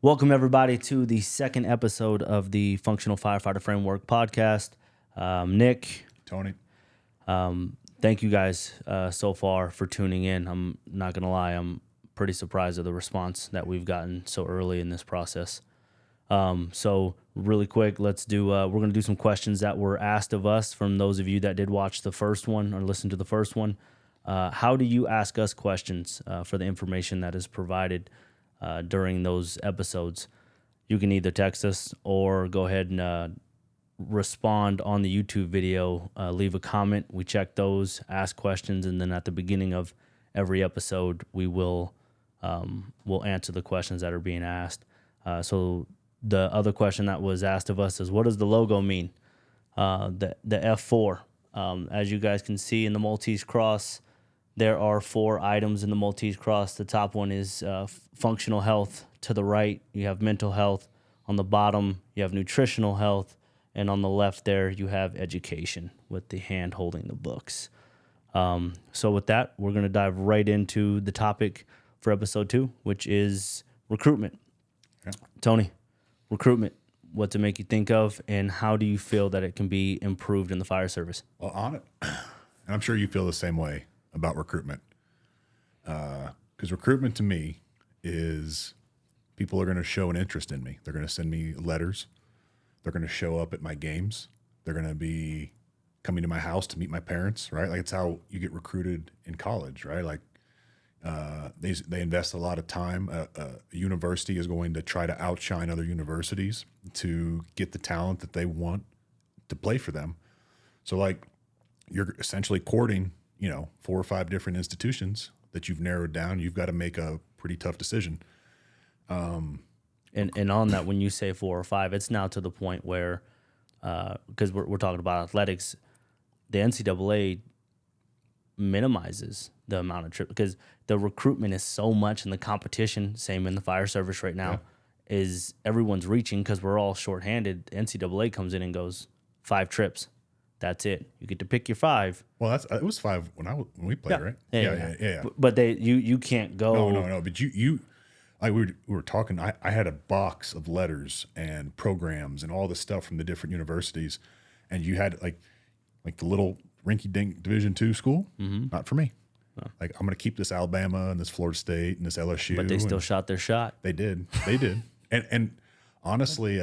Welcome, everybody, to the second episode of the Functional Firefighter Framework podcast. Nick, Tony. Thank you guys so far for tuning in. I'm not going to lie, I'm pretty surprised at the response that we've gotten so early in this process. So really quick, we're going to do some questions that were asked of us from those of you that did watch the first one or listen to the first one. How do you ask us questions for the information that is provided during those episodes? You can either text us or go ahead and respond on the YouTube video, leave a comment. We check those, ask questions, and then at the beginning of every episode, we'll answer the questions that are being asked. So the other question that was asked of us is, what does the logo mean? The F4. As you guys can see in the Maltese cross, there are 4 items in the Maltese cross. The top one is functional health. To the right, you have mental health. On the bottom, you have nutritional health. And on the left there, you have education with the hand holding the books. So with that, we're going to dive right into the topic for episode 2, which is recruitment. Yeah. Tony, recruitment, what to make you think of, and how do you feel that it can be improved in the fire service? Well, on it, and I'm sure you feel the same way about recruitment. Because recruitment to me is people are going to show an interest in me. They're going to send me letters. They're going to show up at my games. They're going to be coming to my house to meet my parents, right? Like, it's how you get recruited in college, right? Like, they invest a lot of time. A university is going to try to outshine other universities to get the talent that they want to play for them. So, like, you're essentially courting, 4 or 5 different institutions that you've narrowed down. You've got to make a pretty tough decision. And on that, when you say 4 or 5, it's now to the point where, because we're talking about athletics, the NCAA minimizes the amount of trips because the recruitment is so much, and the competition, same in the fire service right now, is everyone's reaching because we're all shorthanded. NCAA comes in and goes 5 trips. That's it. You get to pick your 5. Well, it was 5 when we played, right? Yeah. But you can't go. No. But you we were talking. I had a box of letters and programs and all this stuff from the different universities, and you had like the little rinky-dink Division II school. Mm-hmm. Not for me. No. Like, I'm going to keep this Alabama and this Florida State and this LSU. But they still shot their shot. They did. And honestly,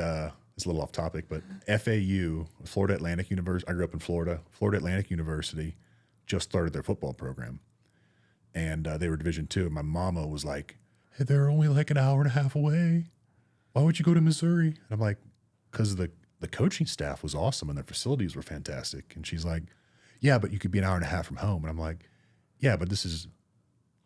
it's a little off topic, but FAU, Florida Atlantic University. I grew up in Florida. Florida Atlantic University just started their football program, and they were Division II. And my mama was like, "Hey, they're only like an hour and a half away. Why would you go to Missouri?" And I'm like, "Because the coaching staff was awesome and their facilities were fantastic." And she's like, "Yeah, but you could be an hour and a half from home." And I'm like, "Yeah, but this is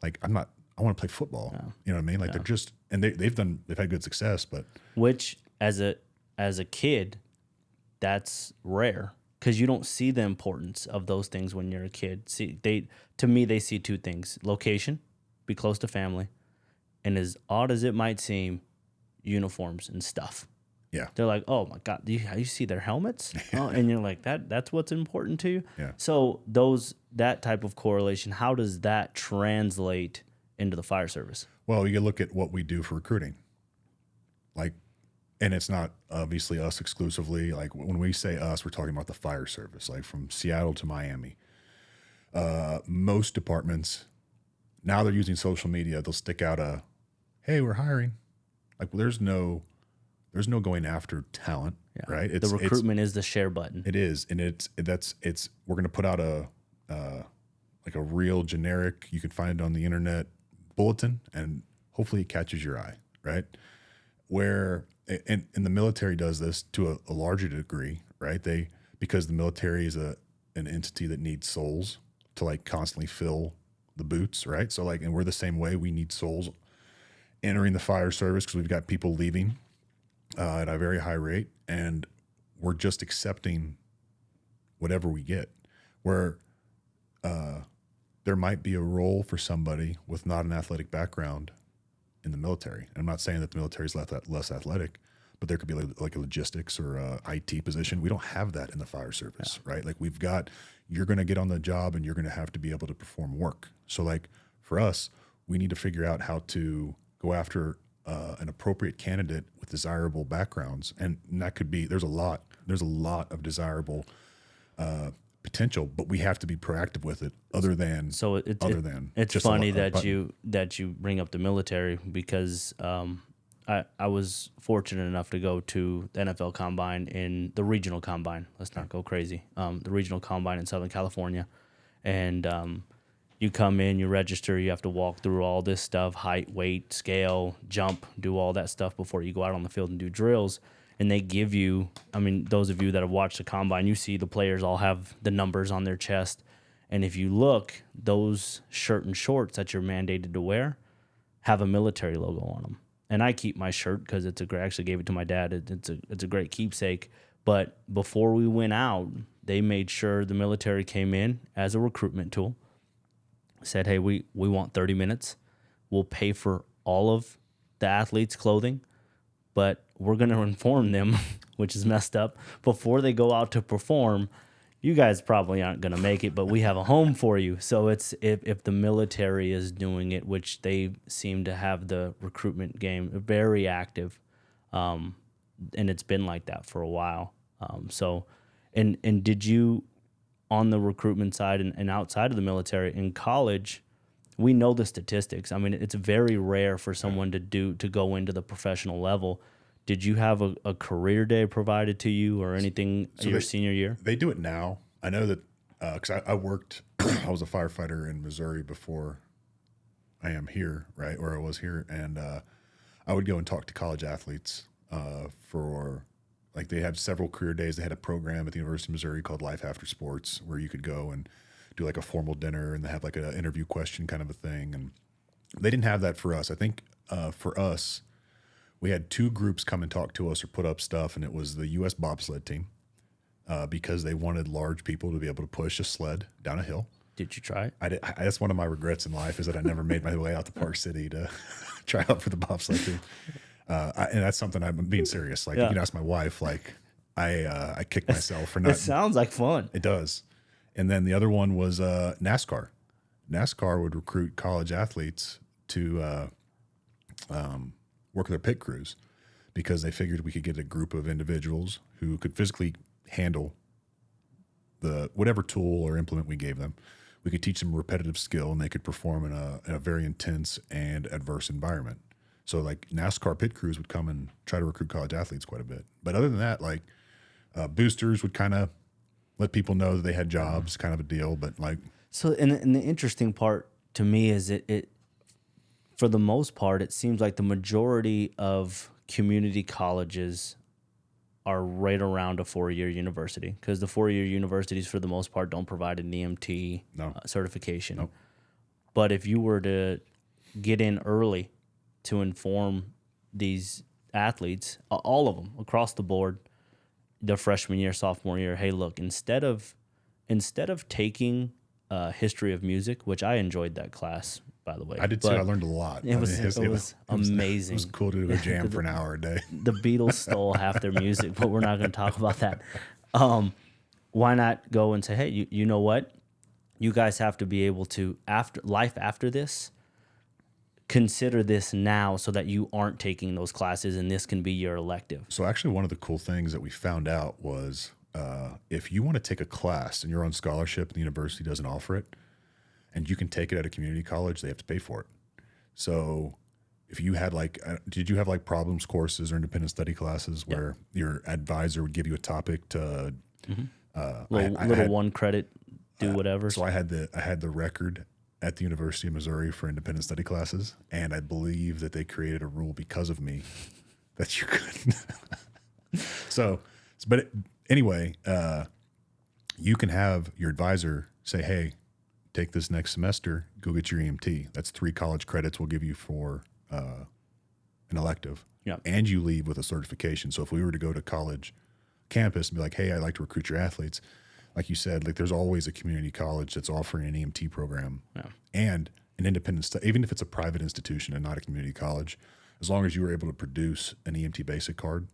like, I want to play football." Yeah. You know what I mean? Like, they're just, and they've had good success, but which as a kid, that's rare because you don't see the importance of those things when you're a kid. To me, they see 2 things: location, be close to family, and as odd as it might seem, uniforms and stuff. Yeah. They're like, "Oh my God, do you see their helmets?" Oh, and you're like, that's what's important to you? Yeah. So that type of correlation, how does that translate into the fire service? Well, you look at what we do for recruiting. Like, and it's not obviously us exclusively. Like, when we say us, we're talking about the fire service, like from Seattle to Miami. Most departments, now they're using social media. They'll stick out "Hey, we're hiring." Like, there's no going after talent, right? The recruitment is the share button. It is, and we're going to put out a real generic, you could find it on the internet, bulletin, and hopefully it catches your eye, right? Where and the military does this to a larger degree, right? Because the military is an entity that needs souls to, like, constantly fill the boots, right? So, like, and we're the same way. We need souls entering the fire service because we've got people leaving at a very high rate, and we're just accepting whatever we get. Where there might be a role for somebody with not an athletic background in the military. I'm not saying that the military is less athletic, but there could be like a logistics or a IT position. We don't have that in the fire service, right? Like, you're going to get on the job and you're going to have to be able to perform work. So, like, for us, we need to figure out how to go after an appropriate candidate with desirable backgrounds, and that could be there's a lot of desirable potential, but we have to be proactive with it. It's funny that you bring up the military because I was fortunate enough to go to the NFL Combine in the regional combine. Let's not go crazy. The regional combine in Southern California, and you come in, you register, you have to walk through all this stuff: height, weight, scale, jump, do all that stuff before you go out on the field and do drills. And they give you, I mean, those of you that have watched the combine, you see the players all have the numbers on their chest. And if you look, those shirt and shorts that you're mandated to wear have a military logo on them. And I keep my shirt because it's a great, I actually gave it to my dad. It's a great keepsake. But before we went out, they made sure the military came in as a recruitment tool, said, hey, we want 30 minutes. We'll pay for all of the athletes' clothing, but we're going to inform them, which is messed up, before they go out to perform. You guys probably aren't going to make it, but we have a home for you. So it's if the military is doing it, which they seem to have the recruitment game very active, and it's been like that for a while. And did you, on the recruitment side and outside of the military, in college, we know the statistics. I mean, it's very rare for someone to go into the professional level. Did you have a career day provided to you or anything your senior year? They do it now. I know that because I worked, I was a firefighter in Missouri before I am here, right, or I was here. And I would go and talk to college athletes for, like, they have several career days. They had a program at the University of Missouri called Life After Sports where you could go and do like a formal dinner and they have like an interview question kind of a thing. And they didn't have that for us. I think for us, we had two groups come and talk to us or put up stuff, and it was the U.S. bobsled team because they wanted large people to be able to push a sled down a hill. Did you try it? That's one of my regrets in life is that I never made my way out to Park City to try out for the bobsled team. And that's something I'm being serious. Like, you can ask my wife, like, I kicked myself for not. It sounds like fun. It does. And then the other one was NASCAR. NASCAR would recruit college athletes to work with their pit crews because they figured we could get a group of individuals who could physically handle the whatever tool or implement we gave them. We could teach them repetitive skill and they could perform in a very intense and adverse environment. So like NASCAR pit crews would come and try to recruit college athletes quite a bit. But other than that, like boosters would kind of let people know that they had jobs, kind of a deal. But like, so, and the interesting part to me is it for the most part, it seems like the majority of community colleges are right around a 4-year university because the 4-year universities, for the most part, don't provide an EMT certification. Nope. But if you were to get in early to inform these athletes, all of them across the board, their freshman year, sophomore year, hey, look, instead of taking history of music, which I enjoyed that class, by the way. I did too. I learned a lot. It was amazing. It was cool to do a jam for an hour a day. The Beatles stole half their music, but we're not going to talk about that. Why not go and say, hey, you know what? You guys have to be able to, after this, consider this now so that you aren't taking those classes and this can be your elective. So actually one of the cool things that we found out was if you want to take a class and you're on scholarship and the university doesn't offer it, and you can take it at a community college, they have to pay for it. So if you had did you have like problems courses or independent study classes where your advisor would give you a topic to little 1 credit, do whatever? So I had the record at the University of Missouri for independent study classes, and I believe that they created a rule because of me that you couldn't. Anyway, you can have your advisor say, hey, take this next semester, go get your EMT. That's 3 college credits we'll give you for an elective. Yeah. And you leave with a certification. So if we were to go to college campus and be like, hey, I'd like to recruit your athletes, like you said, like there's always a community college that's offering an EMT program and an independent even if it's a private institution and not a community college, as long as you were able to produce an EMT basic card,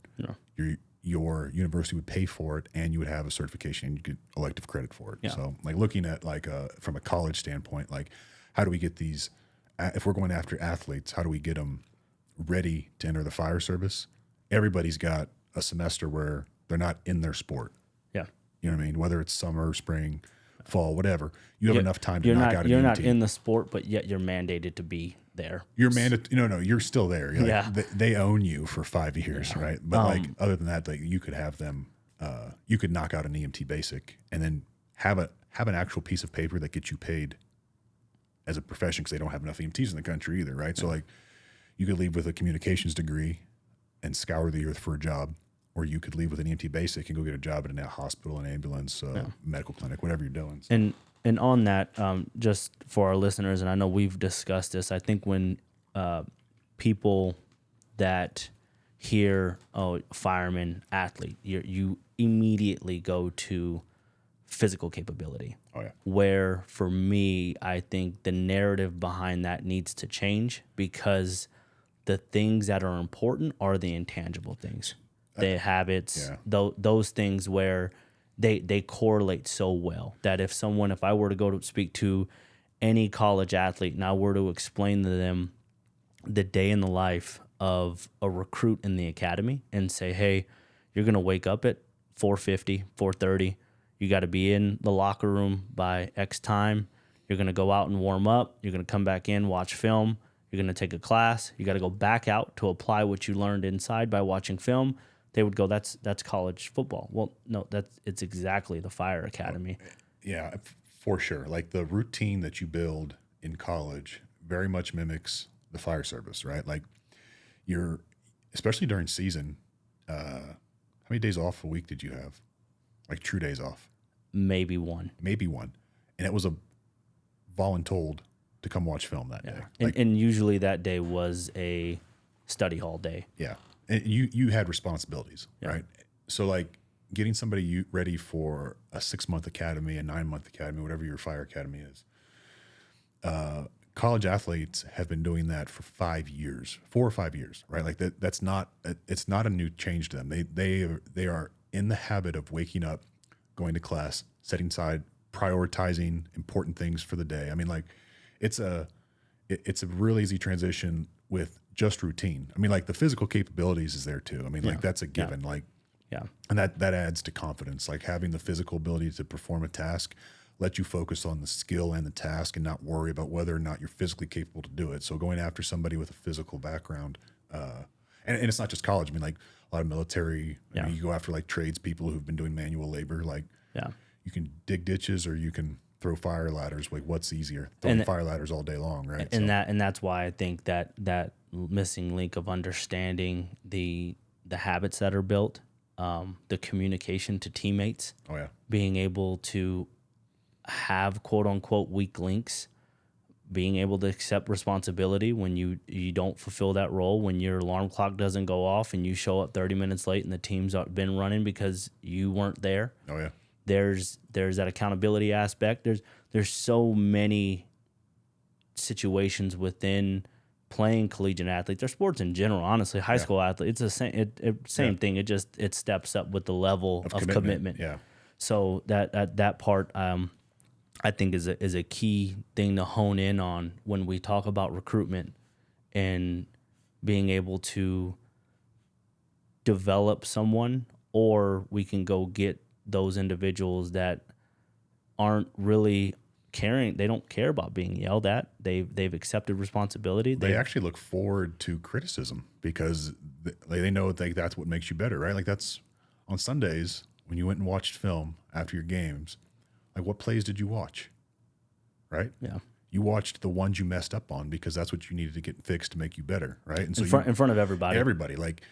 your university would pay for it and you would have a certification and you get elective credit for it. Yeah. So like looking at from a college standpoint, like how do we get these, if we're going after athletes, how do we get them ready to enter the fire service, everybody's got a semester where they're not in their sport. Yeah. You know what I mean? Whether it's summer, spring, fall, whatever, you have enough time to you're knock not, out an You're EMT. not in the sport, but yet you're mandated to be there. You're mandated. No, you're still there. You're Yeah. they own you for 5 years, right? But like other than that, like you could have them. You could knock out an EMT basic and then have an actual piece of paper that gets you paid as a profession, because they don't have enough EMTs in the country either, right? So like you could leave with a communications degree and scour the earth for a job, or you could leave with an EMT basic and go get a job at a hospital, an ambulance, medical clinic, whatever you're doing. So. And on that, just for our listeners, and I know we've discussed this, I think when people that hear, oh, fireman, athlete, you immediately go to physical capability. Oh yeah. Where for me, I think the narrative behind that needs to change, because the things that are important are the intangible things, the habits, those things where they correlate so well that if I were to go to speak to any college athlete and I were to explain to them the day in the life of a recruit in the academy and say, hey, you're going to wake up at 4:50, 4:30. You got to be in the locker room by X time. You're going to go out and warm up. You're going to come back in, watch film. You're going to take a class. You got to go back out to apply what you learned inside by watching film. They would go, that's college football. Well, no, it's exactly the fire academy. Yeah, for sure. Like the routine that you build in college very much mimics the fire service, right? Like especially during season, how many days off a week did you have? Like true days off? Maybe one. And it was a voluntold to come watch film that day. Like, and usually that day was a study hall day. Yeah. And you had responsibilities, right? So like getting somebody ready for a 6-month academy, a 9-month academy, whatever your fire academy is. College athletes have been doing that for 4 or 5 years, right? Like it's not a new change to them. They are in the habit of waking up, going to class, setting aside, prioritizing important things for the day. I mean, like it's a real easy transition with just routine. I mean, like the physical capabilities is there too. I mean, like that's a given. Like, and that adds to confidence. Like having the physical ability to perform a task let you focus on the skill and the task and not worry about whether or not you're physically capable to do it. So going after somebody with a physical background, and it's not just college. I mean, like a lot of military, I mean, you go after like tradespeople who've been doing manual labor. Like you can dig ditches or you can throw fire ladders. Like what's easier? Throwing fire ladders all day long, right? And that's why I think that missing link of understanding the habits that are built, the communication to teammates, being able to have quote unquote weak links, being able to accept responsibility when you don't fulfill that role, when your alarm clock doesn't go off and you show up 30 minutes late and the team's been running because you weren't there. There's that accountability aspect. There's so many situations within playing collegiate athletes or sports in general. Honestly, high school athletes, it's the same thing. It steps up with the level of commitment. So that part, I think is a key thing to hone in on when we talk about recruitment and being able to develop someone, or we can go get those individuals that aren't really caring. They don't care about being yelled at. They've accepted responsibility. They actually look forward to criticism because they know that's what makes you better, right? Like that's on Sundays when you went and watched film after your games. Like what plays did you watch? Right? Yeah. You watched the ones you messed up on because that's what you needed to get fixed to make you better, right? And so in front of everybody. Everybody, like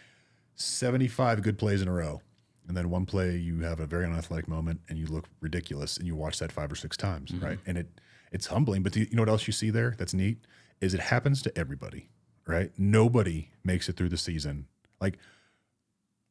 75 good plays in a row. And then one play you have a very unathletic moment and you look ridiculous and you watch that 5 or 6 times, right? And it's humbling, but you know what else you see there that's neat is it happens to everybody, right? Nobody makes it through the season. Like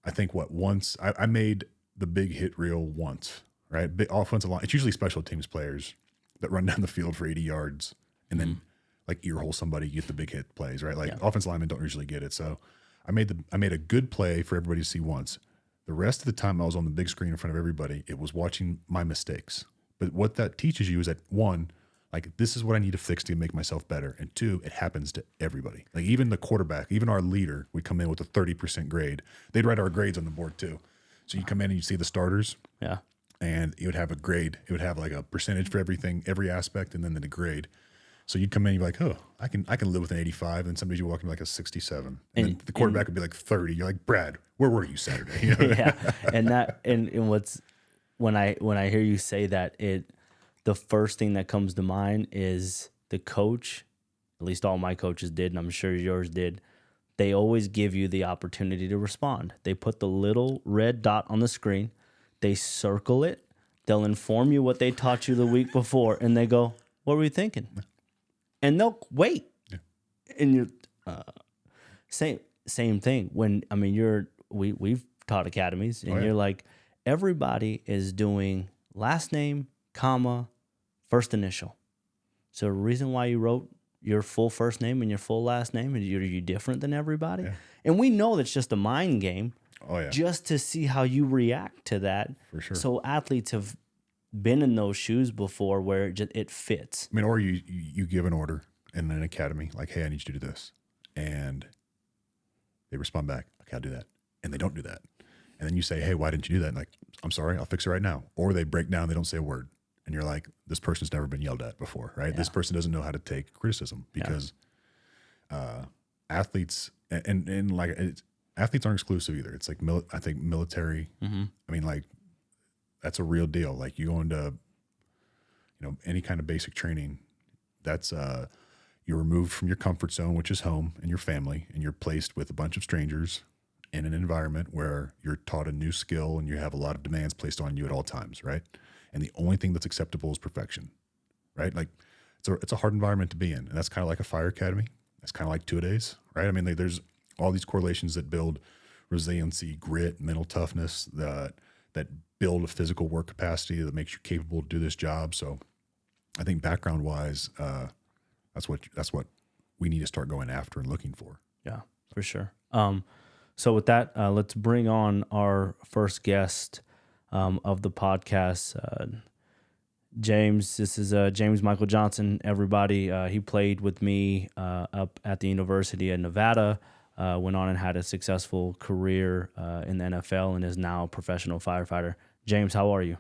I think once I made the big hit reel once, right? Big offensive line. It's usually special teams players that run down the field for 80 yards and then like earhole somebody, get the big hit plays, right? Like offensive linemen don't usually get it. So I made a good play for everybody to see once. The rest of the time I was on the big screen in front of everybody, it was watching my mistakes. But what that teaches you is that one, Like, this is what I need to fix to make myself better. And two, it happens to everybody. Like, even the quarterback, even our leader would come in with a 30% grade. They'd write our grades on the board too. So you come in and you see the starters, Yeah. and it would have a grade. It would have like a percentage for everything, every aspect, and then the grade. So you'd come in and you'd be like, oh, I can live with an 85. And some days you walk in like a 67. And then the quarterback would be like 30. You're like, Brad, where were you Saturday? You know? Yeah. And what's when I hear you say that, the first thing that comes to mind is the coach, at least all my coaches did, and I'm sure yours did. They always give you the opportunity to respond. They put the little red dot on the screen, they circle it, they'll inform you what they taught you the week before, and they go, what were you thinking? And they'll wait. Yeah. And you're same thing. When we've taught academies, and you're like, everybody is doing last name, comma, first initial. So the reason why you wrote your full first name and your full last name, and are you different than everybody? Yeah. And we know that's just a mind game. Oh, yeah. Just to see how you react to that. For sure. So athletes have been in those shoes before where it fits. I mean, or you give an order in an academy, like, hey, I need you to do this. And they respond back, okay, I'll do that. And they don't do that. And then you say, hey, why didn't you do that? And like, I'm sorry, I'll fix it right now. Or they break down, they don't say a word. And you're like, this person's never been yelled at before, right? Yeah. This person doesn't know how to take criticism because athletes and like athletes aren't exclusive either. It's like I think military. Mm-hmm. I mean, like that's a real deal. Like you go into any kind of basic training. That's you're removed from your comfort zone, which is home and your family, and you're placed with a bunch of strangers in an environment where you're taught a new skill and you have a lot of demands placed on you at all times, right? And the only thing that's acceptable is perfection, right? Like it's a hard environment to be in. And that's kind of like a fire academy. That's kind of like two-a-days, right? I mean, there's all these correlations that build resiliency, grit, mental toughness, that build a physical work capacity that makes you capable to do this job. So I think background-wise, that's what we need to start going after and looking for. Yeah, for sure. So with that, let's bring on our first guest of the podcast, James. This is James Michael Johnson, everybody. He played with me up at the University of Nevada, went on and had a successful career in the NFL and is now a professional firefighter. James, how are you?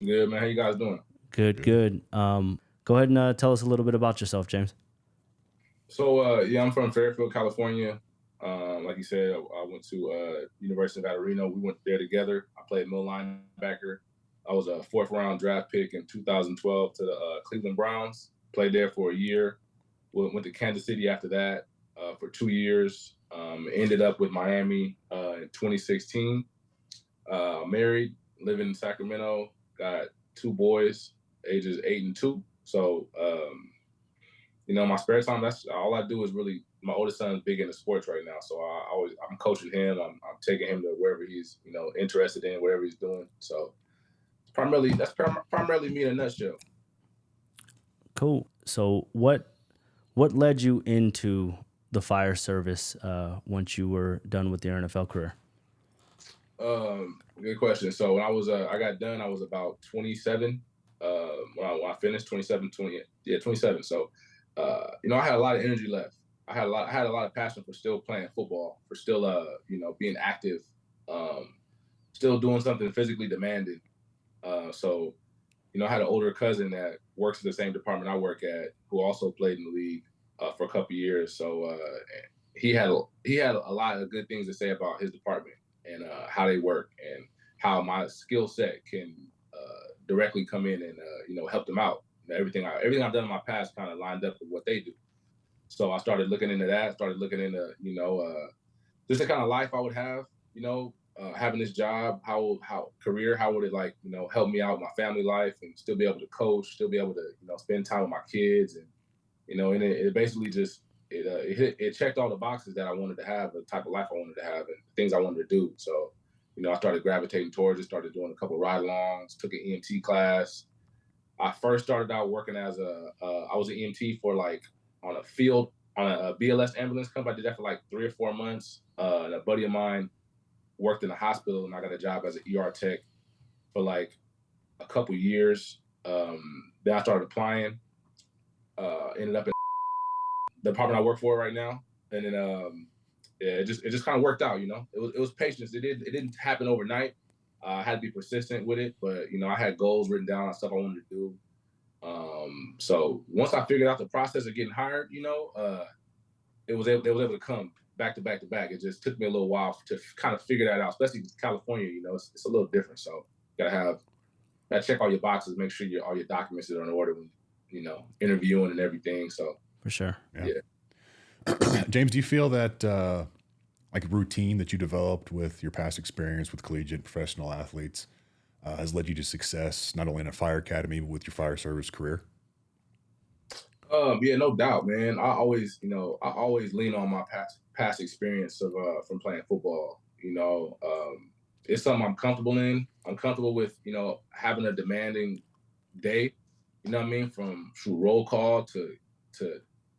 Good, man. How you guys doing? Good. Go ahead and tell us a little bit about yourself, James. So, I'm from Fairfield, California. Like you said, I went to University of Reno. We went there together. I played middle linebacker. I was a fourth-round draft pick in 2012 to the Cleveland Browns. Played there for a year. Went to Kansas City after that for 2 years. Ended up with Miami in 2016. Married, living in Sacramento. Got 2 boys, ages 8 and 2. So, my spare time, that's all I do is really. My oldest son's big into sports right now, so I'm coaching him. I'm taking him to wherever he's interested in, whatever he's doing. So that's primarily me in a nutshell. Cool. So what led you into the fire service once you were done with your NFL career? Good question. So when I got done, I was about 27. When I finished 27. So I had a lot of energy left. I had a lot of passion for still playing football, for still being active, still doing something physically demanding. So I had an older cousin that works in the same department I work at, who also played in the league for a couple of years. So he had a lot of good things to say about his department and how they work and how my skill set can directly come in and help them out. Everything I've done in my past kind of lined up with what they do. So I started looking into that, just the kind of life I would have, having this job, how would it help me out with my family life and still be able to coach, still be able to, spend time with my kids. And, and it basically just, it checked all the boxes that I wanted to have, the type of life I wanted to have and the things I wanted to do. So, I started gravitating towards it, started doing a couple of ride-alongs, took an EMT class. I first started out working as I was an EMT for on a field, on a BLS ambulance company. I did that for 3 or 4 months. And a buddy of mine worked in a hospital and I got a job as an ER tech for a couple years. Then Then I started applying. Ended up in the department I work for right now, and then yeah, it just kind of worked out. It was patience. It didn't happen overnight. I had to be persistent with it, but I had goals written down on stuff I wanted to do. So once I figured out the process of getting hired, they was able to come back to back to back. It just took me a little while to kind of figure that out, especially with California. It's a little different. So you gotta check all your boxes, make sure all your documents are in order when interviewing and everything. So For sure. Yeah. James, do you feel that like routine that you developed with your past experience with collegiate and professional athletes has led you to success, not only in a fire academy, but with your fire service career? Yeah, no doubt, man. I always lean on my past experience of from playing football. It's something I'm comfortable in. I'm comfortable with, having a demanding day. You know what I mean? From roll call to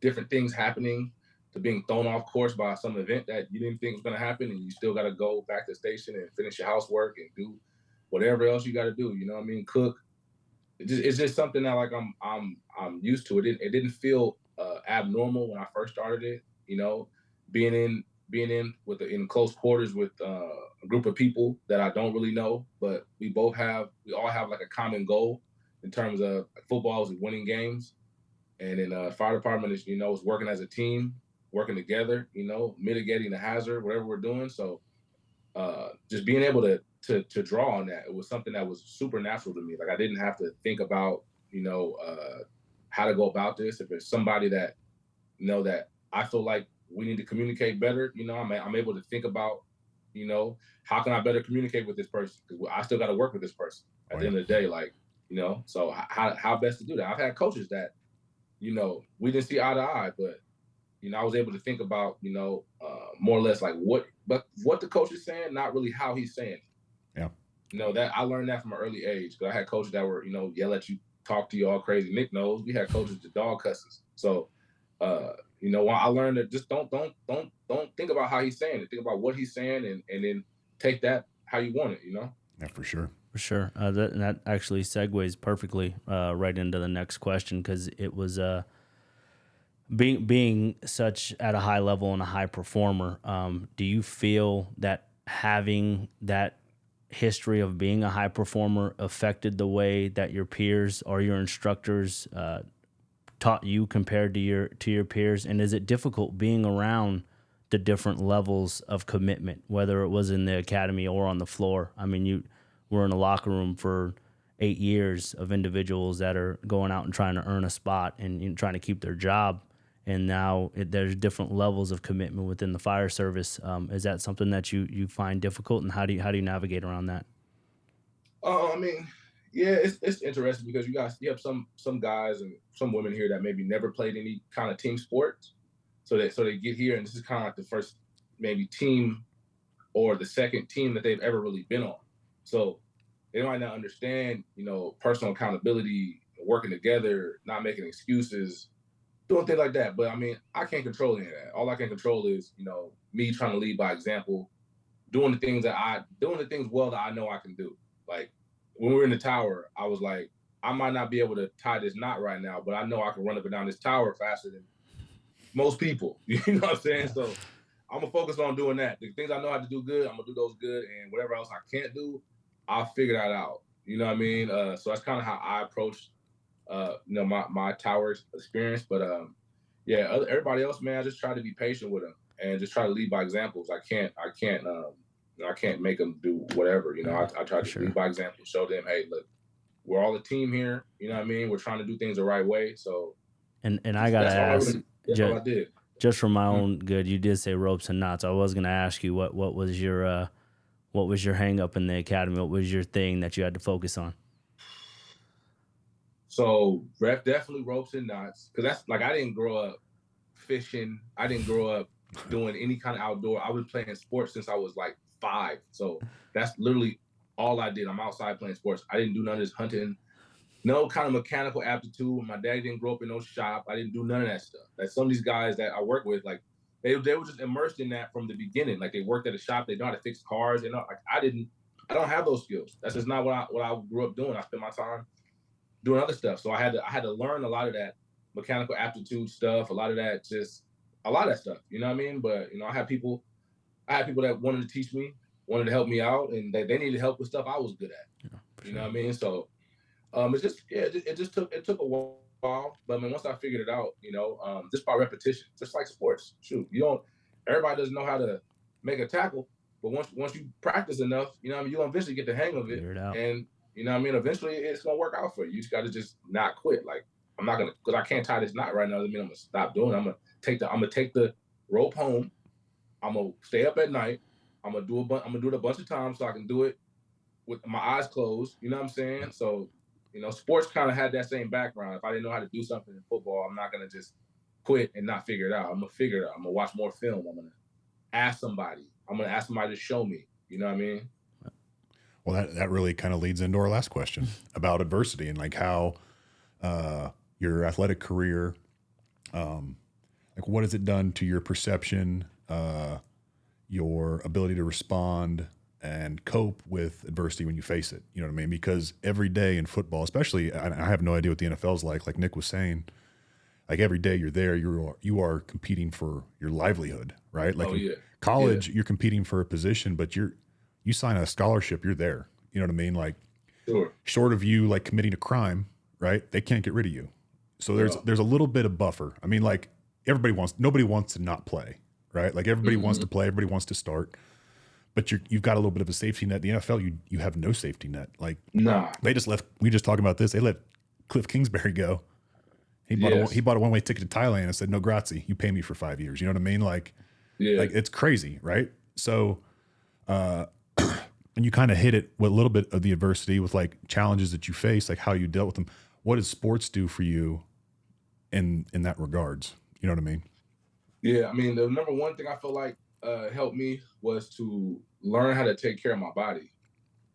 different things happening to being thrown off course by some event that you didn't think was going to happen, and you still got to go back to the station and finish your housework and do whatever else you got to do. You know what I mean? Cook. It's just something that like I'm used to. It didn't feel abnormal when I first started it. Being in in close quarters with a group of people that I don't really know, but we all have like a common goal in terms of football is winning games, and then fire department is working as a team, working together, mitigating the hazard, whatever we're doing. So just being able to draw on that, it was something that was super natural to me. Like I didn't have to think about how to go about this. If it's somebody that that I feel like we need to communicate better, I'm able to think about how can I better communicate with this person, because I still got to work with this person at the end of the day. Like so how best to do that. I've had coaches that we didn't see eye to eye, but I was able to think about, more or less like what the coach is saying, not really how he's saying it. Yeah. That I learned that from an early age, because I had coaches that were, yell at you, talk to you all crazy. Nick knows we had coaches that dog cusses. So, I learned that just don't think about how he's saying it. Think about what he's saying, and then take that how you want it. Yeah, for sure. For sure. That actually segues perfectly right into the next question, because it was being such at a high level and a high performer. Do you feel that having that history of being a high performer affected the way that your peers or your instructors taught you compared to your peers? And is it difficult being around the different levels of commitment, whether it was in the academy or on the floor? I mean, you were in a locker room for 8 years of individuals that are going out and trying to earn a spot and trying to keep their job. And now there's different levels of commitment within the fire service. Is that something that you find difficult, and how do you navigate around that? I mean, yeah, it's interesting, because you have some guys and some women here that maybe never played any kind of team sports, so they get here, and this is kind of like the first maybe team or the second team that they've ever really been on. So they might not understand, personal accountability, working together, not making excuses, doing things like that. But I mean, I can't control any of that. All I can control is, me trying to lead by example, doing the things well that I know I can do. Like when we were in the tower, I was like, I might not be able to tie this knot right now, but I know I can run up and down this tower faster than most people. You know what I'm saying? So I'm gonna focus on doing that. The things I know how to do good, I'm gonna do those good, and whatever else I can't do, I'll figure that out. You know what I mean? So that's kind of how I approach my tower experience. But yeah, everybody else, man, I just try to be patient with them and just try to lead by examples. I can't make them do whatever. I try to lead by example, show them, hey, look, we're all a team here. You know what I mean? We're trying to do things the right way. So, and I gotta ask, that's all I did. Just for my own good, you did say ropes and knots. I was gonna ask you what was your hang up in the academy? What was your thing that you had to focus on? So definitely ropes and knots, because that's like, I didn't grow up fishing. I didn't grow up doing any kind of outdoor. I was playing sports since I was like 5. So that's literally all I did. I'm outside playing sports. I didn't do none of this hunting, no kind of mechanical aptitude. My dad didn't grow up in no shop. I didn't do none of that stuff. Like some of these guys that I work with, like they were just immersed in that from the beginning. Like they worked at a shop. They know how to fix cars. Like I don't have those skills. That's just not what I grew up doing. I spent my time doing other stuff. So I had to learn a lot of that mechanical aptitude stuff, a lot of that stuff. You know what I mean? But I had people that wanted to teach me, wanted to help me out, and they needed help with stuff I was good at. Yeah, You know what I mean? So it's just it took a while, but I mean once I figured it out, just by repetition, just like sports. Shoot, everybody doesn't know how to make a tackle, but once you practice enough, you'll eventually get the hang of it, figure it out. and eventually it's gonna work out for you. You just got to just not quit. Like I'm not gonna, because I can't tie this knot right now. Doesn't mean I'm gonna stop doing it. I'm gonna take the rope home. I'm gonna stay up at night. I'm gonna do it a bunch of times so I can do it with my eyes closed. You know what I'm saying? So, sports kind of had that same background. If I didn't know how to do something in football, I'm not gonna just quit and not figure it out. I'm gonna figure it out. I'm gonna watch more film. I'm gonna ask somebody. I'm gonna ask somebody to show me. You know what I mean? Well, that really kind of leads into our last question about adversity and like how your athletic career, like what has it done to your perception, your ability to respond and cope with adversity when you face it? You know what I mean? Because every day in football, especially, I have no idea what the NFL is like Nick was saying, like every day you're there, you are competing for your livelihood, right? Like college, you're competing for a position, but you sign a scholarship, you're there. You know what I mean? Like short of you like committing a crime, right? They can't get rid of you. So there's a little bit of buffer. I mean, like nobody wants to not play, right? Like everybody wants to play, everybody wants to start, but you've got a little bit of a safety net. The NFL, you have no safety net. Like we just talking about this. They let Cliff Kingsbury go. He bought a one-way ticket to Thailand and said, no grazie, you pay me for 5 years. You know what I mean? Like it's crazy, right? So, and you kind of hit it with a little bit of the adversity with like challenges that you face, like how you dealt with them. What does sports do for you in that regards? You know what I mean? Yeah, I mean, the number one thing I feel like helped me was to learn how to take care of my body.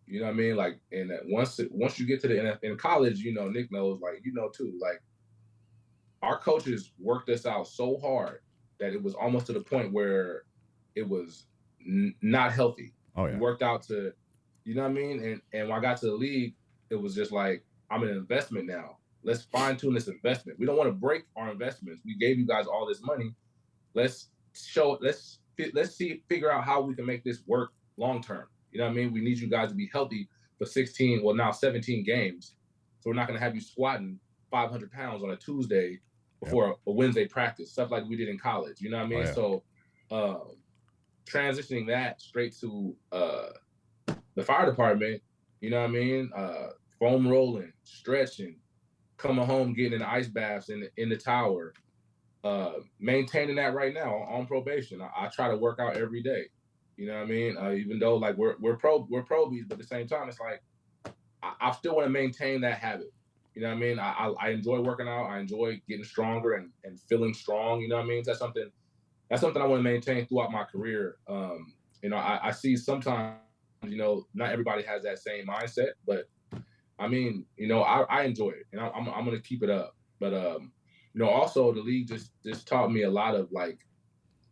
You know what I mean? Like, and that once you get to the NFL, in college, Nick knows, like, too, like our coaches worked us out so hard that it was almost to the point where it was not healthy. Oh, yeah. We worked out to, you know what I mean? And when I got to the league, it was just like, I'm an investment now. Let's fine tune this investment. We don't want to break our investments. We gave you guys all this money. Let's figure out how we can make this work long term. You know what I mean? We need you guys to be healthy for 17 games. So we're not going to have you squatting 500 pounds on a Tuesday before a Wednesday practice, stuff like we did in college. You know what I mean? Oh, yeah. So transitioning that straight to the fire department, you know what I mean? Foam rolling, stretching, coming home, getting in the ice baths in the tower, maintaining that right now on probation. I try to work out every day. You know what I mean? Even though like we're probies, but at the same time, it's like I still want to maintain that habit. You know what I mean? I enjoy working out. I enjoy getting stronger and feeling strong. You know what I mean? That's something I want to maintain throughout my career. I see sometimes, not everybody has that same mindset, but I mean, I enjoy it, and I'm going to keep it up. But also the league just taught me a lot of, like,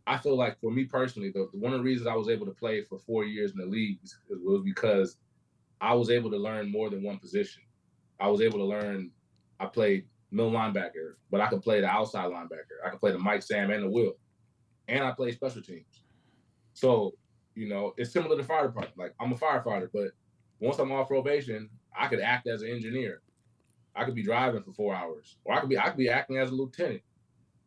I feel like for me personally, one of the reasons I was able to play for 4 years in the league was because I was able to learn more than one position. I was able to learn. I played middle linebacker, but I could play the outside linebacker. I could play the Mike, Sam, and the Will, and I played special teams. So it's similar to fire department. Like, I'm a firefighter, but once I'm off probation, I could act as an engineer. I could be driving for 4 hours, or I could be acting as a lieutenant.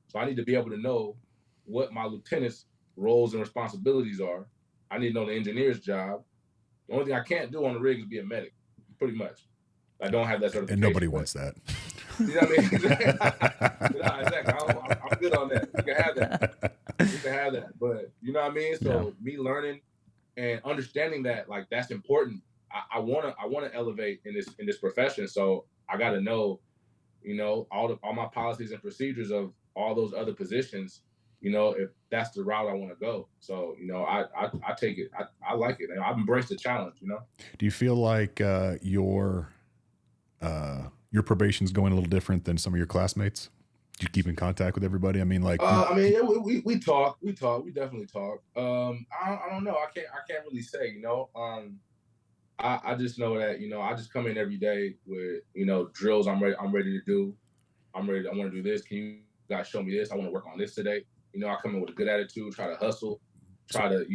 So I need to be able to know what my lieutenant's roles and responsibilities are. I need to know the engineer's job. The only thing I can't do on the rig is be a medic, pretty much. I don't have that certification. And nobody wants that. You know what I mean? No, exactly. I'm good on that. You can have that. But you know what I mean? So me learning and understanding that, like, that's important. I wanna elevate in this profession. So I gotta know, all my policies and procedures of all those other positions, if that's the route I want to go. So, I take it. I like it. And I've embraced the challenge, Do you feel like your probation's going a little different than some of your classmates? Do you keep in contact with everybody? I mean, like, we talk. We definitely talk. I don't know. I can't really say, I just know that, I just come in every day with, drills I'm ready to do. I want to do this. Can you guys show me this? I want to work on this today. I come in with a good attitude, try to hustle, So, try to,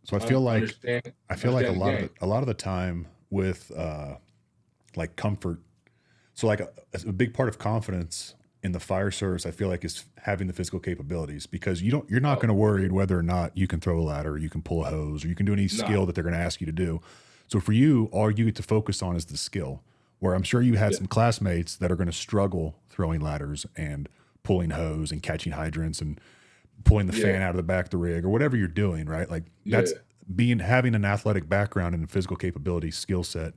so understand I feel like the game. a lot of the time with like comfort. So like a big part of confidence in the fire service, I feel like, is having the physical capabilities, because you're not going Oh, to worry whether or not you can throw a ladder, or you can pull a hose, or you can do any nah, skill that they're going to ask you to do. So for you, all you get to focus on is the skill. Where I'm sure you had yeah, some classmates that are going to struggle throwing ladders and pulling hose and catching hydrants and pulling the yeah, fan out of the back of the rig, or whatever you're doing, right? Like yeah, that's having an athletic background and a physical capability skill set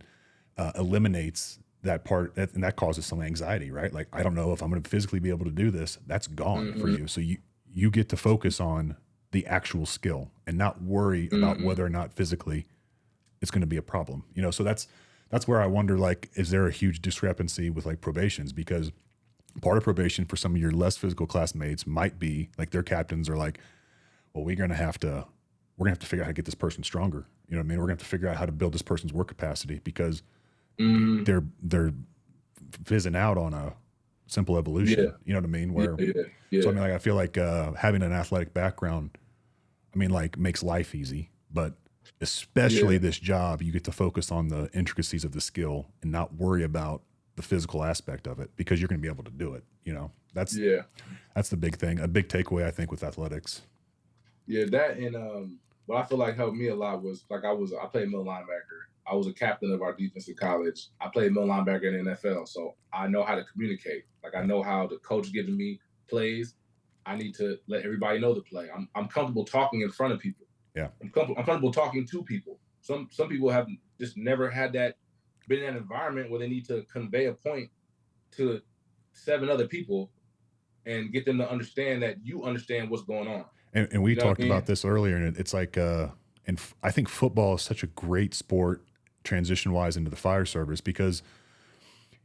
eliminates that part, and that causes some anxiety, right? Like, I don't know if I'm going to physically be able to do this. That's gone for mm-hmm, you. So you get to focus on the actual skill and not worry about mm-hmm, whether or not physically it's going to be a problem. So that's where I wonder, like, is there a huge discrepancy with like probations? Because part of probation for some of your less physical classmates might be like their captains are like, well, we're gonna have to figure out how to get this person stronger. You know what I mean? We're gonna have to figure out how to build this person's work capacity, because mm-hmm, they're fizzing out on a simple evolution. yeah, You know what I mean? yeah, Where yeah, so I yeah, mean, like, I feel like having an athletic background, I mean, like, makes life easy, but especially yeah, this job, you get to focus on the intricacies of the skill and not worry about the physical aspect of it, because you're going to be able to do it. yeah. That's the big thing, a big takeaway, I think, with athletics. Yeah, that and what I feel like helped me a lot was like I played middle linebacker. I was a captain of our defense in college. I played middle linebacker in the NFL, so I know how to communicate. Like I know how the coach giving me plays. I need to let everybody know the play. I'm comfortable talking in front of people. Yeah. I'm comfortable talking to people. Some people have just never had that been in an environment where they need to convey a point to seven other people and get them to understand that you understand what's going on. And we You know what talked I about mean? this earlier, and it's like, I think football is such a great sport transition wise into the fire service, because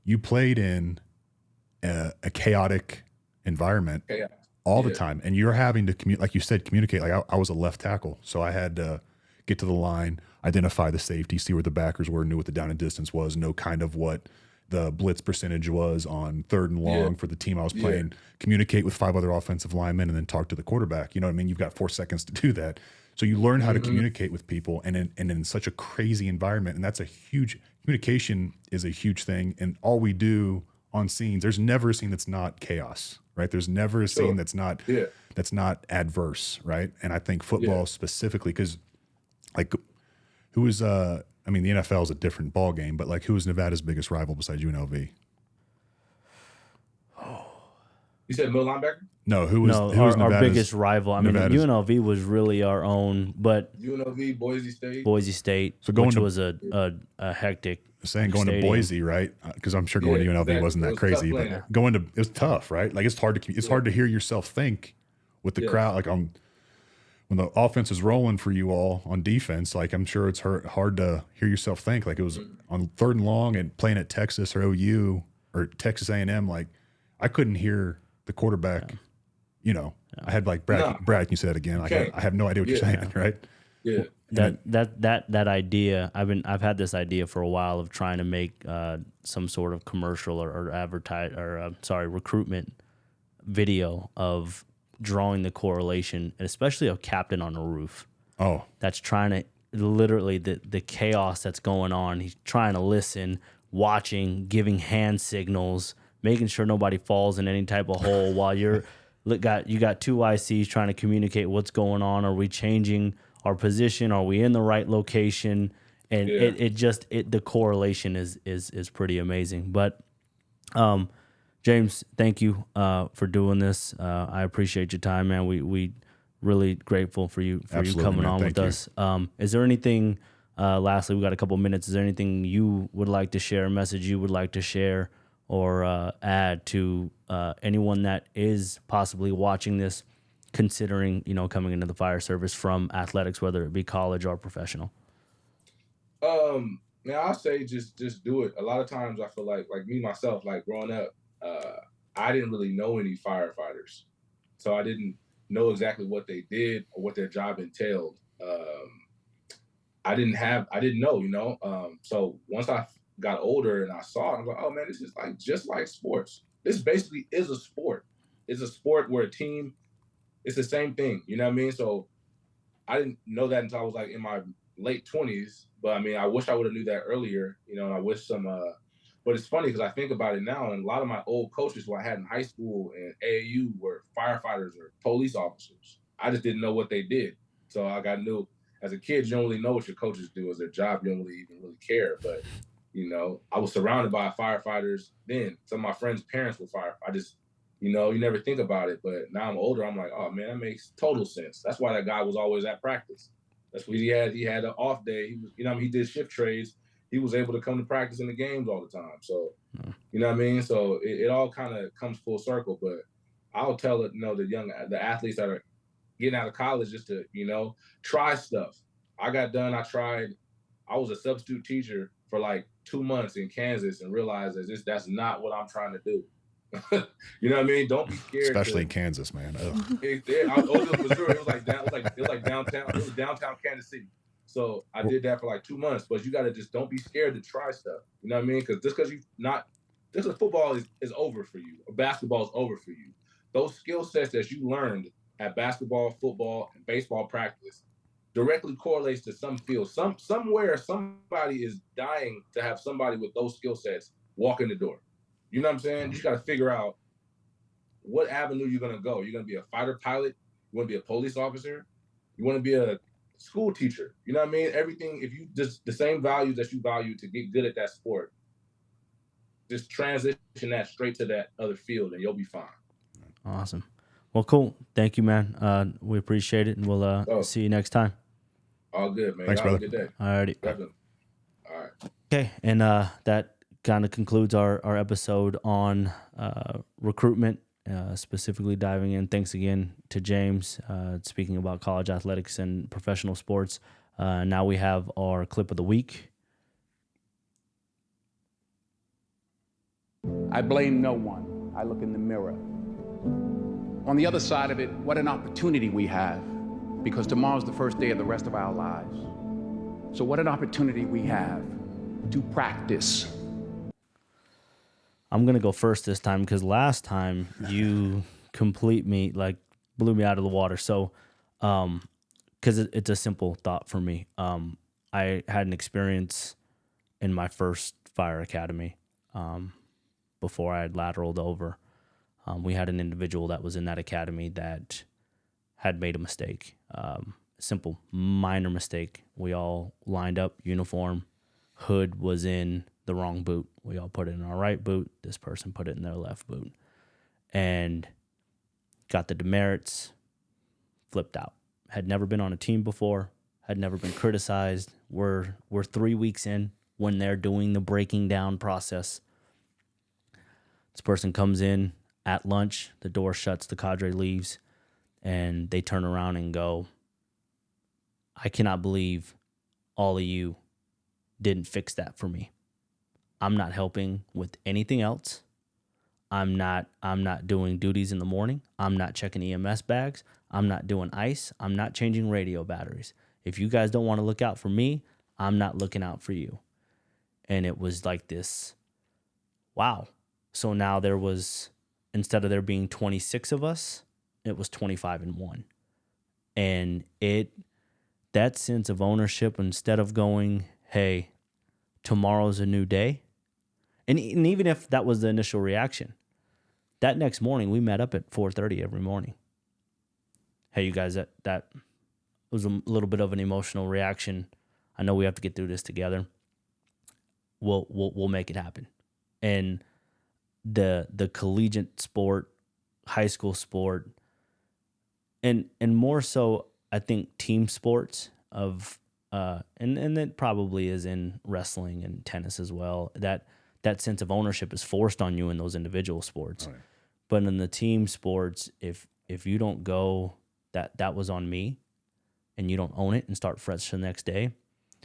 you played in a chaotic environment Okay. all the Yeah. time, and you're having to like you said, communicate. Like, I was a left tackle, so I had to get to the line, identify the safety, see where the backers were, knew what the down and distance was, know kind of what the blitz percentage was on third and Yeah. long for the team I was Yeah. playing, communicate with 5 other offensive linemen, and then talk to the quarterback. You know what I mean? You've got 4 seconds to do that. So you learn how to Mm-hmm. communicate with people, and in such a crazy environment. And that's a huge, communication is a huge thing. And all we do on scenes, there's never a scene that's not chaos, right? There's never a scene Sure. Yeah. that's not adverse, right? And I think Yeah. football specifically, because like, who is I mean, the NFL is a different ball game, but like, who is Nevada's biggest rival besides UNLV? You said middle linebacker? No, No, who is our biggest Nevada's rival. I mean, Nevada's UNLV was really our own, but UNLV, Boise State. Boise State, So going which to was a hectic saying going to stadium. Boise, right? Because I'm sure going Yeah, to UNLV exactly. wasn't It that was tough crazy, playing but there. going to, it was tough, right? Like, it's hard to hear yourself think with the Yeah. crowd, like, on when the offense is rolling for you all on defense. Like, I'm sure it's hard to hear yourself think. Like, it was on third and long and playing at Texas or OU or Texas A&M. Like, I couldn't hear the quarterback. I had like Nah, Brad, can you say that again? Like, can't. I have no idea what you're Yeah. saying, right? Yeah. And That idea. I've had this idea for a while of trying to make some sort of commercial or advertise or recruitment video of drawing the correlation, and especially a captain on a roof oh, that's trying to literally the chaos that's going on. He's trying to listen, watching, giving hand signals, making sure nobody falls in any type of hole while you got two ICs trying to communicate what's going on. Are we changing our position? Are we in the right location? And Yeah. the correlation is pretty amazing. But James, thank you for doing this. I appreciate your time, man. We really grateful for you Absolutely, coming man. on Thank with us. Is there anything? Lastly, we got a couple minutes. Is there anything you would like to share? A message you would like to share or add to anyone that is possibly watching this, considering coming into the fire service from athletics, whether it be college or professional? Now I say just do it. A lot of times I feel like me myself, like growing up, I didn't really know any firefighters, so I didn't know exactly what they did or what their job entailed. I didn't know, So once I got older and I saw it, I'm like, oh man, this is like just like sports. This basically is a sport. It's a sport where a team, it's the same thing. You know what I mean? So I didn't know that until I was like in my late 20s. But I mean, I wish I would have knew that earlier, and I wish but it's funny because I think about it now, and a lot of my old coaches who I had in high school and AAU were firefighters or police officers. I just didn't know what they did. So I got new as a kid, you don't really know what your coaches do as their job. You don't really even really care. But, I was surrounded by firefighters then. Some of my friends' parents were firefighters. I just, you never think about it. But now I'm older. I'm like, oh man, that makes total sense. That's why that guy was always at practice. That's what he had. He had an off day. He was, he did shift trades. He was able to come to practice in the games all the time. So, you know what I mean? So it all kind of comes full circle. But I'll tell it, the athletes that are getting out of college just to, try stuff. I got done. I was a substitute teacher for like 2 months in Kansas and realized that that's not what I'm trying to do. You know what I mean? Don't be scared. Especially in Kansas, man. It was like downtown. It was downtown Kansas City. So I did that for like 2 months. But you got to just don't be scared to try stuff. You know what I mean? Because just because football is over for you, or basketball is over for you. Those skill sets that you learned at basketball, football, and baseball practice directly correlates to some field. Somewhere somebody is dying to have somebody with those skill sets walk in the door. You know what I'm saying? You just got to figure out what avenue you're going to go. You're going to be a fighter pilot. You want to be a police officer. You want to be a school teacher. You know what I mean? Everything, if you just the same values that you value to get good at that sport, just transition that straight to that other field and you'll be fine. Awesome. Well, cool. Thank you, man. We appreciate it, and we'll see you next time. All good, man. Thanks, brother. Have a good day. All righty. Definitely. All right. Okay, and that kind of concludes our episode on recruitment, specifically diving in. Thanks again to James, speaking about college athletics and professional sports. Now we have our clip of the week. I blame no one. I look in the mirror. On the other side of it, what an opportunity we have, because tomorrow's the first day of the rest of our lives. So what an opportunity we have to practice. I'm going to go first this time because last time you blew me out of the water. So, because it's a simple thought for me. I had an experience in my first fire academy before I had lateraled over. We had an individual that was in that academy that had made a mistake, simple, minor mistake. We all lined up, uniform, hood was in the wrong boot. We all put it in our right boot. This person put it in their left boot and got the demerits, flipped out. Had never been on a team before, had never been criticized. We're 3 weeks in when they're doing the breaking down process. This person comes in at lunch, the door shuts, the cadre leaves, and they turn around and go, I cannot believe all of you didn't fix that for me. I'm not helping with anything else. I'm not doing duties in the morning. I'm not checking EMS bags. I'm not doing ice. I'm not changing radio batteries. If you guys don't want to look out for me, I'm not looking out for you. And it was like this, wow. So now instead of there being 26 of us, it was 25-1. And that sense of ownership, instead of going, hey, tomorrow's a new day. And even if that was the initial reaction, that next morning we met up at 4:30 every morning. Hey, you guys, that was a little bit of an emotional reaction. I know we have to get through this together. We'll make it happen. And the collegiate sport, high school sport, and more so, I think team sports and that probably is in wrestling and tennis as well. That sense of ownership is forced on you in those individual sports. Oh, yeah. But in the team sports, if you don't go, that was on me, and you don't own it and start fresh the next day,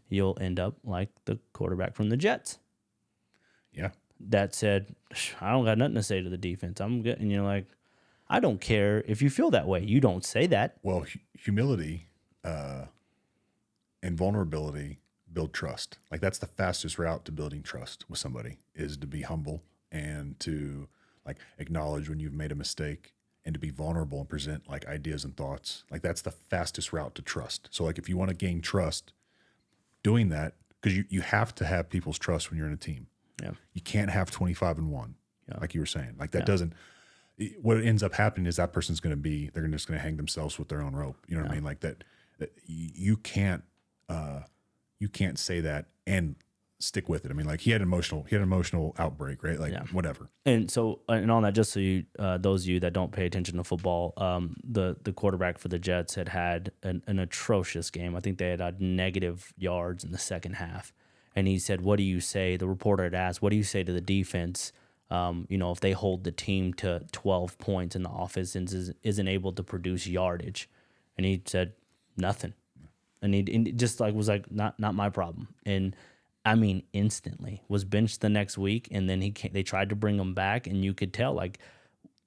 you'll end up like the quarterback from the Jets. Yeah. That said, I don't got nothing to say to the defense. I'm good. And you're like, I don't care if you feel that way. You don't say that. Well, humility and vulnerability build trust. Like that's the fastest route to building trust with somebody, is to be humble and to like acknowledge when you've made a mistake and to be vulnerable and present like ideas and thoughts. Like that's the fastest route to trust. So like if you want to gain trust, doing that, because you have to have people's trust when you're in a team. Yeah. You can't have 25-1, Yeah. like you were saying. Like that doesn't, what ends up happening is that person's going to be, they're just going to hang themselves with their own rope. You know what I mean? Like that you can't say that and stick with it. I mean, like he had an emotional outbreak, right? Like whatever. And so, and on that, just so you, those of you that don't pay attention to football, the quarterback for the Jets had an atrocious game. I think they had negative yards in the second half. And he said, what do you say? The reporter had asked, what do you say to the defense? If they hold the team to 12 points and the offense isn't able to produce yardage. And he said, nothing. And he just like was like, not my problem. And I mean, instantly was benched the next week, and then they tried to bring him back, and you could tell like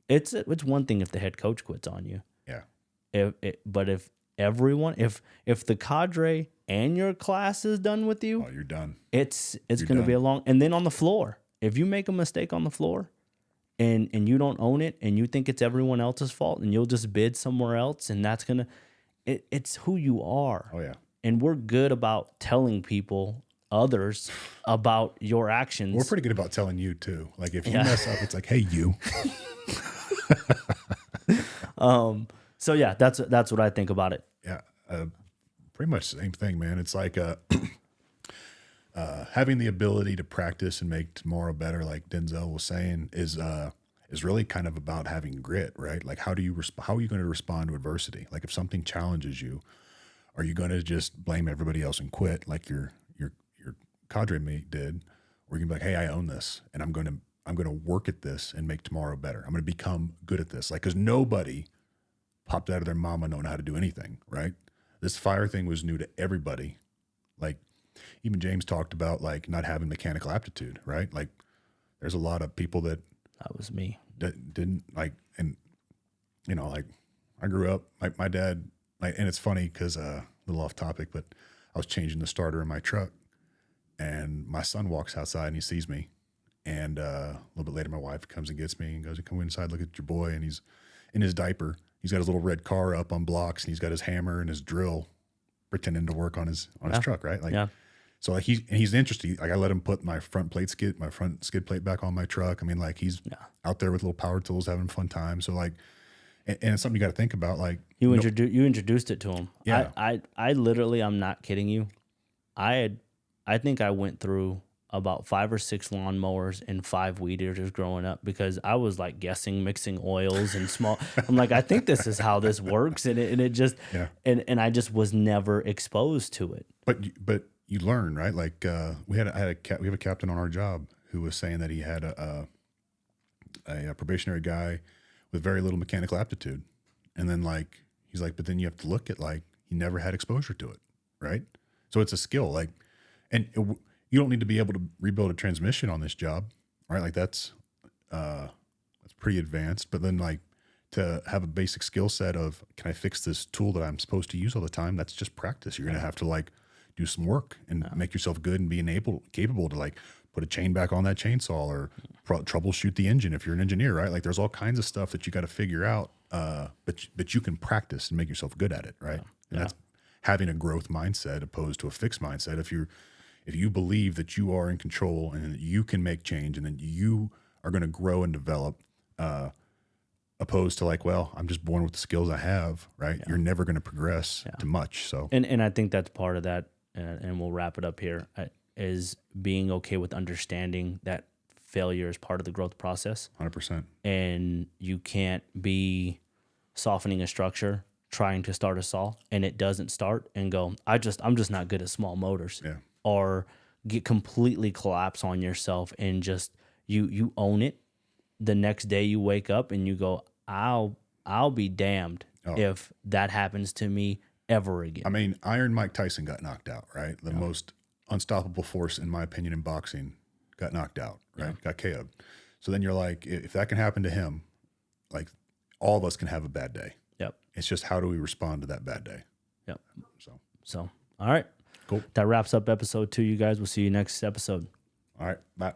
it's one thing if the head coach quits on you. Yeah. But if everyone, if the cadre and your class is done with you, Oh, you're done. It's going to be a long. And then on the floor, if you make a mistake on the floor, and you don't own it, and you think it's everyone else's fault, and you'll just bid somewhere else, and that's gonna, it's who you are. Oh yeah. And we're good about telling others about your actions. We're pretty good about telling you too. Like if you mess up, it's like, hey, you. So yeah, that's what I think about it. Yeah. Pretty much the same thing, man. It's like having the ability to practice and make tomorrow better, like Denzel was saying, is really kind of about having grit, right? Like how are you going to respond to adversity? Like if something challenges you, are you going to just blame everybody else and quit like your cadre mate did, or you can be like, hey, I own this, and I'm going to work at this and make tomorrow better. I'm going to become good at this. Like, because nobody popped out of their mama knowing how to do anything, right? This fire thing was new to everybody. Like even James talked about like not having mechanical aptitude, right? Like there's a lot of people that was me that didn't like, and like I grew up, my dad, like, and it's funny because a little off topic, but I was changing the starter in my truck. And my son walks outside and he sees me. And a little bit later, my wife comes and gets me and goes, come inside, look at your boy. And he's in his diaper. He's got his little red car up on blocks, and he's got his hammer and his drill pretending to work on his truck, right? Like, so like he's interested. Like I let him put my front skid plate back on my truck. I mean, like he's out there with little power tools having a fun time. So like, and it's something you got to think about. Like you introduced it to him. Yeah. I literally, I'm not kidding you. I think I went through about 5 or 6 lawnmowers and 5 weed eaters growing up because I was like guessing, mixing oils and small. I'm like, I think this is how this works, and it just and I just was never exposed to it. But you learn, right? Like we have a captain on our job who was saying that he had a probationary guy with very little mechanical aptitude, and then like he's like, but then you have to look at like he never had exposure to it, right? So it's a skill, like. And you don't need to be able to rebuild a transmission on this job, right? Like that's pretty advanced. But then like to have a basic skill set of, can I fix this tool that I'm supposed to use all the time? That's just practice. You're going to have to like do some work and make yourself good and being capable to like put a chain back on that chainsaw or troubleshoot the engine if you're an engineer, right? Like there's all kinds of stuff that you got to figure out, but you can practice and make yourself good at it, right? And that's having a growth mindset opposed to a fixed mindset. If you believe that you are in control and that you can make change and that you are going to grow and develop, opposed to like, well, I'm just born with the skills I have, right? You're never going to progress to much. So, and I think that's part of that, and we'll wrap it up here, is being okay with understanding that failure is part of the growth process. 100%. And you can't be softening a structure, trying to start a saw, and it doesn't start, and go, I'm just not good at small motors. Yeah. Or get completely collapse on yourself and just you own it. The next day you wake up and you go, I'll be damned if that happens to me ever again. I mean, Iron Mike Tyson got knocked out, right? The most unstoppable force, in my opinion, in boxing, got knocked out, right? Got KO'd. So then you're like, if that can happen to him, like all of us can have a bad day. Yep. It's just how do we respond to that bad day? Yep. So So, all right. Cool. That wraps up episode 2, you guys. We'll see you next episode. All right. Bye.